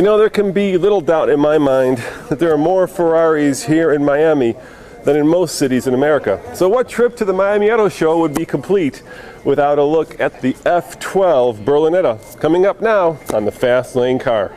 You know, there can be little doubt in my mind that there are more Ferraris here in Miami than in most cities in America. So what trip to the Miami Auto Show would be complete without a look at the F12 Berlinetta? Coming up now on the Fast Lane Car.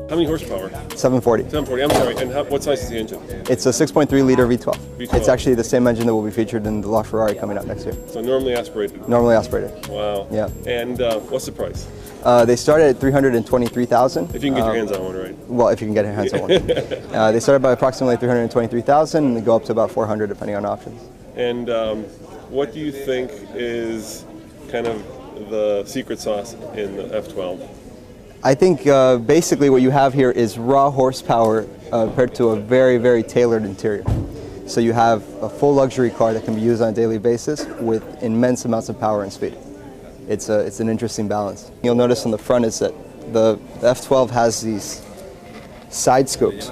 How many horsepower? 740. 740, I'm sorry. And what size is the engine? It's a 6.3 liter V12. V12. It's actually the same engine that will be featured in the LaFerrari coming out next year. So normally aspirated? Normally aspirated. Wow. Yeah. And what's the price? They started at $323,000. If you can get your hands on one, right? Well, if you can get your hands on one. They started by approximately $323,000 and they go up to about $400 depending on options. And what do you think is kind of the secret sauce in the F12? I think basically what you have here is raw horsepower compared to a very, very tailored interior. So you have a full luxury car that can be used on a daily basis with immense amounts of power and speed. It's an interesting balance. You'll notice on the front is that the F12 has these side scopes.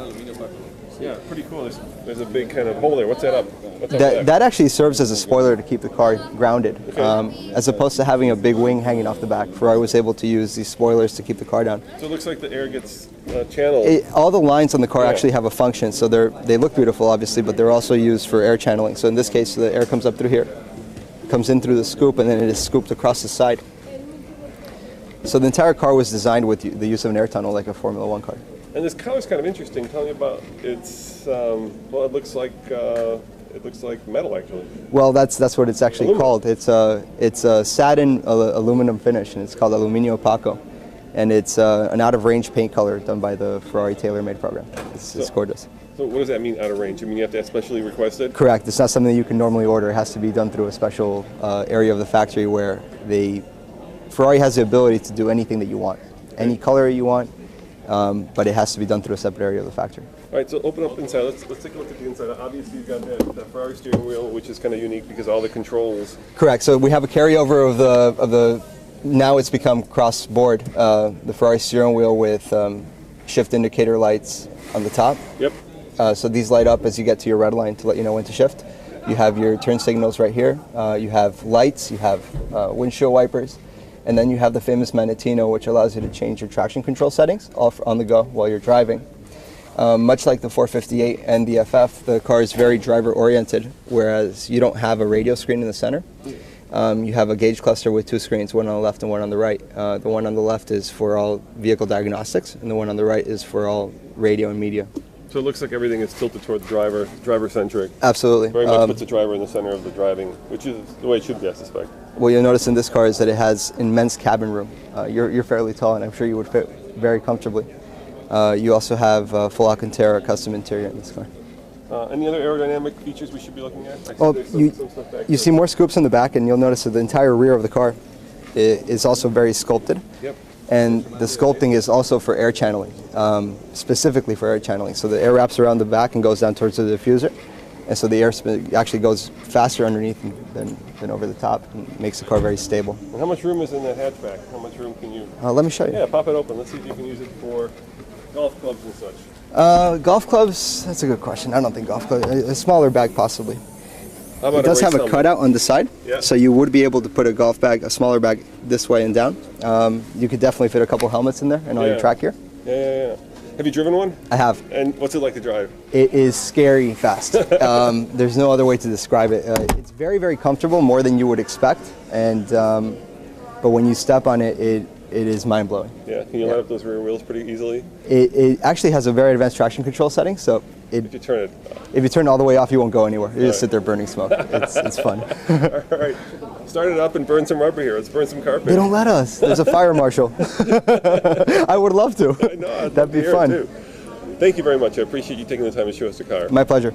Yeah, pretty cool. There's a big kind of hole there. What's that up? That actually serves as a spoiler to keep the car grounded. Okay. As opposed to having a big wing hanging off the back, Ferrari was able to use these spoilers to keep the car down. So it looks like the air gets channeled. All the lines on the car actually have a function, so they look beautiful obviously, but they're also used for air channeling. So in this case, the air comes up through here, comes in through the scoop, and then it is scooped across the side. So the entire car was designed with the use of an air tunnel like a Formula One car. And this color is kind of interesting. Tell me about its. Well, it looks like metal actually. Well, that's what it's actually called. It's a satin aluminum finish, and it's called Aluminio Opaco, and it's an out-of-range paint color done by the Ferrari tailor-made program. It's gorgeous. So what does that mean, out of range? I mean, you have to have specially requested? Correct. It's not something that you can normally order. It has to be done through a special area of the factory where Ferrari has the ability to do anything that you want, any color you want. But it has to be done through a separate area of the factory. All right, so open up inside. Let's take a look at the inside. Obviously, you've got the Ferrari steering wheel, which is kind of unique because all the controls. Correct. So we have a carryover of the now it's become cross-board, the Ferrari steering wheel with shift indicator lights on the top. Yep. So these light up as you get to your red line to let you know when to shift. You have your turn signals right here. You have lights. You have windshield wipers. And then you have the famous Magnetino, which allows you to change your traction control settings all on the go while you're driving. Much like the 458 and the FF, the car is very driver-oriented, whereas you don't have a radio screen in the center. You have a gauge cluster with two screens, one on the left and one on the right. The one on the left is for all vehicle diagnostics, and the one on the right is for all radio and media. So it looks like everything is tilted toward the driver-centric. Absolutely. Very much puts the driver in the center of the driving, which is the way it should be, I suspect. What you'll notice in this car is that it has immense cabin room. You're fairly tall, and I'm sure you would fit very comfortably. You also have full Alcantara custom interior in this car. Any other aerodynamic features we should be looking at? You see more scoops in the back, and you'll notice that the entire rear of the car is also very sculpted. Yep. And the sculpting is also for air channeling, specifically for air channeling. So the air wraps around the back and goes down towards the diffuser. And so the air actually goes faster underneath than over the top and makes the car very stable. And how much room is in the hatchback? How much room can you... Let me show you. Yeah, pop it open. Let's see if you can use it for golf clubs and such. Golf clubs, that's a good question. I don't think golf clubs, a smaller bag possibly. How about it does have a cutout on the side, so you would be able to put a smaller bag this way and down. You could definitely fit a couple helmets in there and all your track gear. Yeah. Have you driven one? I have. And what's it like to drive? It is scary fast. There's no other way to describe it. It's very, very comfortable, more than you would expect. And but when you step on it, it is mind-blowing. Yeah, can you light up those rear wheels pretty easily? It actually has a very advanced traction control setting, so if you turn it all the way off, you won't go anywhere. You just sit there burning smoke. It's fun. All right, start it up and burn some rubber here. Let's burn some carpet. They don't let us. There's a fire marshal. I would love to. I know. That'd be fun. Too. Thank you very much. I appreciate you taking the time to show us the car. My pleasure.